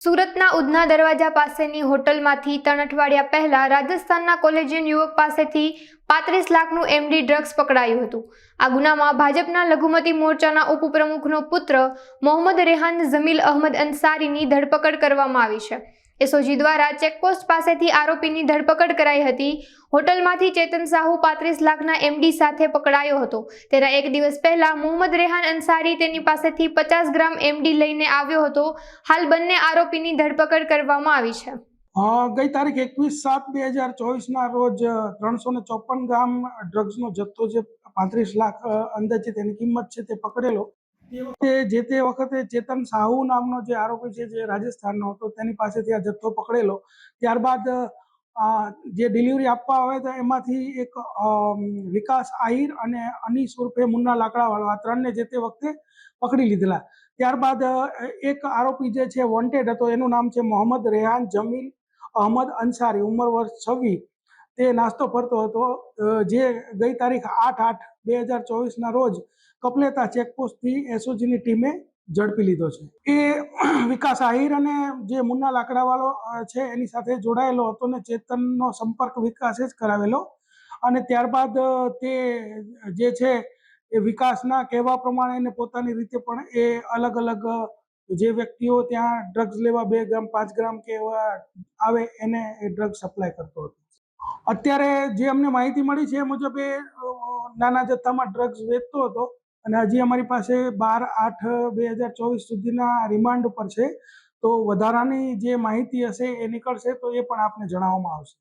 સુરતના ઉધના દરવાજા પાસેની હોટલમાંથી 3 અઠવાડિયા પહેલા રાજસ્થાનના કોલેજિયન યુવક પાસેથી 35 લાખનું એમડી ડ્રગ્સ પકડાયું હતું। આ ગુનામાં ભાજપના લઘુમતી મોરચાના ઉપપ્રમુખનો પુત્ર મોહમ્મદ રેહાન જમીલ અહમદ અંસારીની ધરપકડ કરવામાં આવી છે। એસઓજી દ્વારા ચેકપોસ્ટ પાસેથી આરોપીની ધરપકડ કરાઈ હતી। હોટલમાંથી ચેતન સાહુ 35 લાખના એમડી સાથે પકડાયો હતો। તેના એક દિવસ પહેલા મોહમ્મદ રેહાન અંસારી તેની પાસેથી 50 ગ્રામ એમડી લઈને આવ્યો હતો। હાલ બંને આરોપીની ધરપકડ કરવામાં આવી છે। ગઈ તારીખ 21/7/2024 ના રોજ 354 ગ્રામ ડ્રગ્સનો જથ્થો જે 35 લાખ અંદાજે તેની કિંમત છે તે પકડેલો। તે વખતે ચેતન સાહુ નામનો જે આરોપી છે જે રાજસ્થાનનો હતો તેની પાસેથી આ જથ્થો પકડેલો। ત્યારબાદ જે ડિલિવરી આપવા આવે તો એમાંથી એક વિકાસ આહિર અને અનીસ ઉર્ફે મુન્ના લાકડાવાળો આ ત્રણને જે તે વખતે પકડી લીધેલા। ત્યારબાદ એક આરોપી જે છે વોન્ટેડ હતો, એનું નામ છે મોહમ્મદ રેહાન જમીલ અહમદ અંસારી, ઉંમર વર્ષ 26। તે નાસ્તો ફરતો હતો, જે ગઈ તારીખ 8/8/2024 ના રોજ કપલેતા ચેકપોસ્ટથી એસઓજીની ટીમે ઝડપી લીધો છે। એ વિકાસ આહિર અને જે મુન્ના લાકડાવાળો છે એની સાથે જોડાયેલો હતો ને ચેતનનો સંપર્ક વિકાસે જ કરાવેલો। અને ત્યારબાદ તે જે છે એ વિકાસના કહેવા પ્રમાણે એને પોતાની રીતે પણ એ અલગ અલગ જે વ્યક્તિઓ ત્યાં ડ્રગ્સ લેવા 2 ગ્રામ 5 ગ્રામ કે એવા આવે એને એ ડ્રગ્સ સપ્લાય કરતો હતો। અત્યારે જે અમને માહિતી મળી છે એ મુજબ એ નાના જથ્થામાં ડ્રગ્સ વેચતો હતો અને હજી અમારી પાસે 12/8/2024 સુધીના રિમાન્ડ ઉપર છે। તો વધારાની જે માહિતી હશે એ નીકળશે તો એ પણ આપને જણાવવામાં આવશે।